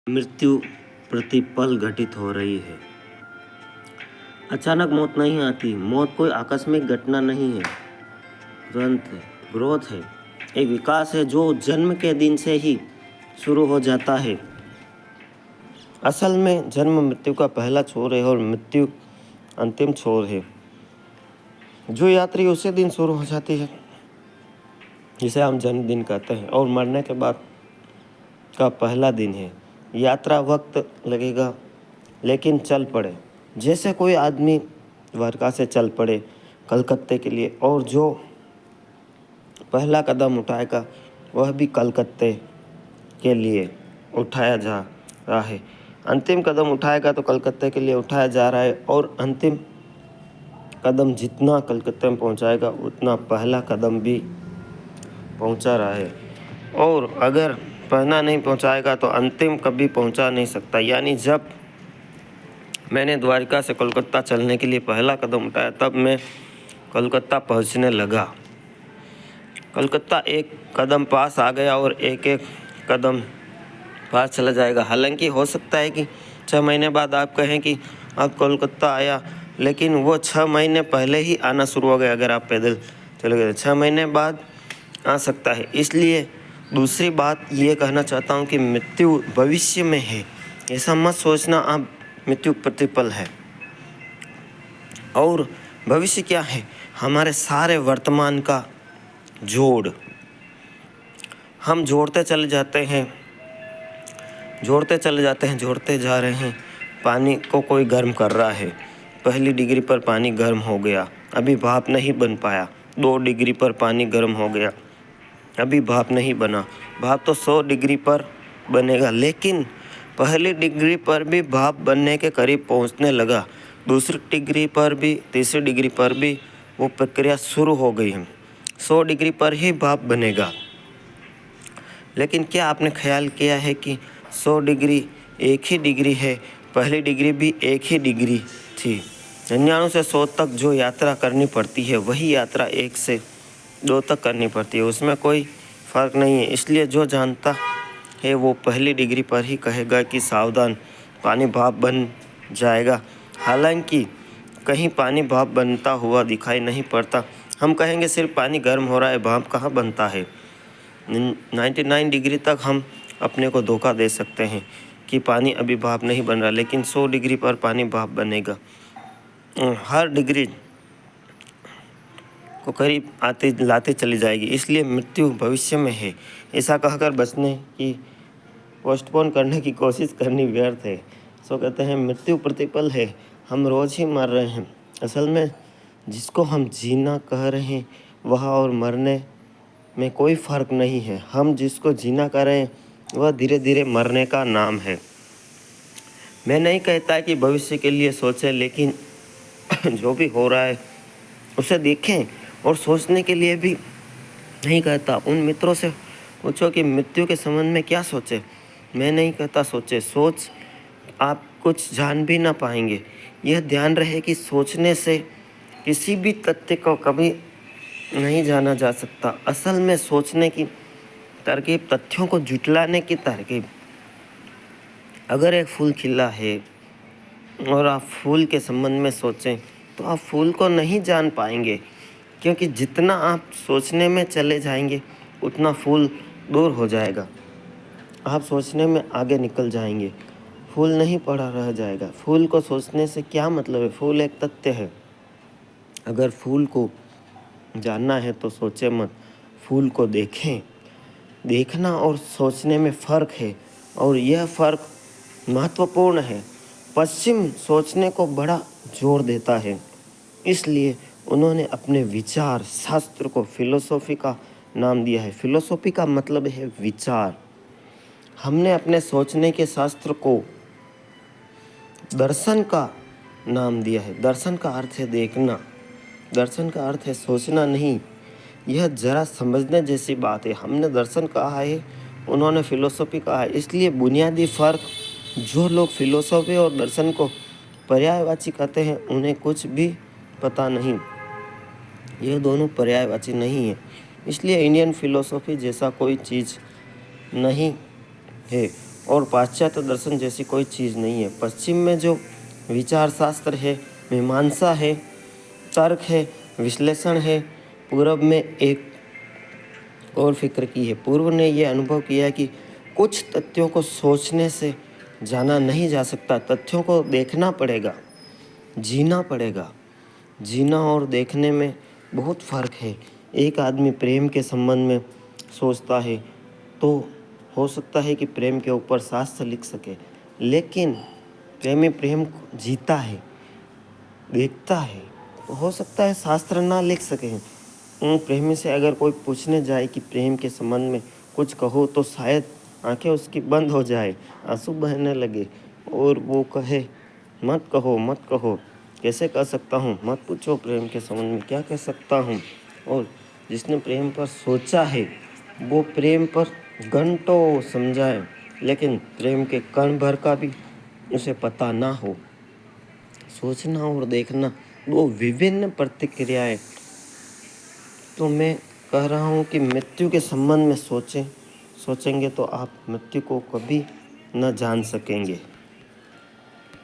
मृत्यु प्रतिपल घटित हो रही है। अचानक मौत नहीं आती। मौत कोई आकस्मिक घटना नहीं है, तुरंत है, ग्रोथ है, एक विकास है जो जन्म के दिन से ही शुरू हो जाता है। असल में जन्म मृत्यु का पहला छोर है और मृत्यु अंतिम छोर है। जो यात्री उसी दिन शुरू हो जाती है जिसे हम जन्मदिन कहते हैं, और मरने के बाद का पहला दिन है। यात्रा वक्त लगेगा लेकिन चल पड़े, जैसे कोई आदमी द्वारका से चल पड़े कलकत्ते के लिए, और जो पहला कदम उठाएगा वह भी कलकत्ते के लिए उठाया जा रहा है। अंतिम कदम उठाएगा तो कलकत्ते के लिए उठाया जा रहा है, और अंतिम कदम जितना कलकत्ते में पहुंचाएगा उतना पहला कदम भी पहुंचा रहा है। और अगर पहला नहीं पहुंचाएगा तो अंतिम कभी पहुंचा नहीं सकता। यानी जब मैंने द्वारका से कोलकाता चलने के लिए पहला कदम उठाया तब मैं कोलकाता पहुंचने लगा। कोलकाता एक कदम पास आ गया और एक एक कदम पास चला जाएगा। हालांकि हो सकता है कि 6 महीने बाद आप कहें कि अब कोलकाता आया, लेकिन वो 6 महीने पहले ही आना शुरू हो गया। अगर आप पैदल चले गए 6 महीने बाद आ सकता है। इसलिए दूसरी बात ये कहना चाहता हूँ कि मृत्यु भविष्य में है, ऐसा मत सोचना आप मृत्यु प्रतिपल है। और भविष्य क्या है? हमारे सारे वर्तमान का जोड़। हम जोड़ते चले जाते हैं, जोड़ते जा रहे हैं। पानी को कोई गर्म कर रहा है, पहली डिग्री पर पानी गर्म हो गया, अभी भाप नहीं बन पाया। 2 डिग्री पर पानी गर्म हो गया, अभी भाप नहीं बना। भाप तो 100 डिग्री पर बनेगा, लेकिन पहली डिग्री पर भी भाप बनने के करीब पहुंचने लगा। दूसरी डिग्री पर भी, तीसरी डिग्री पर भी वो प्रक्रिया शुरू हो गई है। 100 डिग्री पर ही भाप बनेगा। लेकिन क्या आपने ख्याल किया है कि 100 डिग्री एक ही डिग्री है, पहली डिग्री भी एक ही डिग्री थी। 99 से 100 तक जो यात्रा करनी पड़ती है वही यात्रा 1 से 2 तक करनी पड़ती है, उसमें कोई फ़र्क नहीं है। इसलिए जो जानता है वो पहली डिग्री पर ही कहेगा कि सावधान, पानी भाप बन जाएगा। हालांकि कहीं पानी भाप बनता हुआ दिखाई नहीं पड़ता। हम कहेंगे सिर्फ पानी गर्म हो रहा है, भाप कहाँ बनता है। 99 डिग्री तक हम अपने को धोखा दे सकते हैं कि पानी अभी भाप नहीं बन रहा, लेकिन 100 डिग्री पर पानी भाप बनेगा। हर डिग्री को करीब लाते चली जाएगी। इसलिए मृत्यु भविष्य में है, ऐसा कहकर बचने की, पोस्टपोन करने की कोशिश करनी व्यर्थ है। सो कहते हैं मृत्यु प्रतिपल है, हम रोज़ ही मर रहे हैं। असल में जिसको हम जीना कह रहे हैं वह और मरने में कोई फ़र्क नहीं है। हम जिसको जीना कह रहे हैं वह धीरे धीरे मरने का नाम है। मैं नहीं कहता कि भविष्य के लिए सोचें, लेकिन जो भी हो रहा है उसे देखें, और सोचने के लिए भी नहीं कहता। उन मित्रों से पूछो कि मृत्यु के संबंध में क्या सोचे। मैं नहीं कहता सोचे, सोच आप कुछ जान भी ना पाएंगे। यह ध्यान रहे कि सोचने से किसी भी तथ्य को कभी नहीं जाना जा सकता। असल में सोचने की तरकीब तथ्यों को जुटलाने की तरकीब। अगर एक फूल खिला है और आप फूल के संबंध में सोचें तो आप फूल को नहीं जान पाएंगे, क्योंकि जितना आप सोचने में चले जाएंगे उतना फूल दूर हो जाएगा। आप सोचने में आगे निकल जाएंगे, फूल नहीं पड़ा रह जाएगा। फूल को सोचने से क्या मतलब है? फूल एक तथ्य है। अगर फूल को जानना है तो सोचे मत, फूल को देखें। देखना और सोचने में फ़र्क है, और यह फ़र्क महत्वपूर्ण है। पश्चिम सोचने को बड़ा जोर देता है, इसलिए उन्होंने अपने विचार शास्त्र को फिलोसॉफी का नाम दिया है। फिलोसॉफी का मतलब है विचार। हमने अपने सोचने के शास्त्र को दर्शन का नाम दिया है। दर्शन का अर्थ है देखना, दर्शन का अर्थ है सोचना नहीं। यह ज़रा समझने जैसी बात है। हमने दर्शन कहा है, उन्होंने फिलोसॉफी कहा है। इसलिए बुनियादी फ़र्क, जो लोग फिलोसॉफी और दर्शन को पर्यायवाची कहते हैं उन्हें कुछ भी पता नहीं। यह दोनों पर्यायवाची नहीं है। इसलिए इंडियन फिलोसॉफी जैसा कोई चीज़ नहीं है। और पाश्चात्य दर्शन जैसी कोई चीज़ नहीं है। पश्चिम में जो विचार शास्त्र है, मीमांसा है, तर्क है, विश्लेषण है, पूर्व में एक और फिक्र की है। पूर्व ने यह अनुभव किया है कि कुछ तथ्यों को सोचने से जाना नहीं जा सकता, तथ्यों को देखना पड़ेगा, जीना पड़ेगा। जीना और देखने में बहुत फ़र्क है। एक आदमी प्रेम के संबंध में सोचता है तो हो सकता है कि प्रेम के ऊपर शास्त्र लिख सके, लेकिन प्रेमी प्रेम को जीता है, देखता है, तो हो सकता है शास्त्र ना लिख सके। प्रेमी से अगर कोई पूछने जाए कि प्रेम के संबंध में कुछ कहो तो शायद आंखें उसकी बंद हो जाए, आंसू बहने लगे और वो कहे मत कहो मत कहो। कैसे कह सकता हूँ, मत पूछो प्रेम के संबंध में क्या कह सकता हूँ। और जिसने प्रेम पर सोचा है वो प्रेम पर घंटों समझाए, लेकिन प्रेम के कण भर का भी उसे पता ना हो। सोचना और देखना दो विभिन्न प्रतिक्रियाएं। तो मैं कह रहा हूँ कि मृत्यु के संबंध में सोचेंगे तो आप मृत्यु को कभी न जान सकेंगे।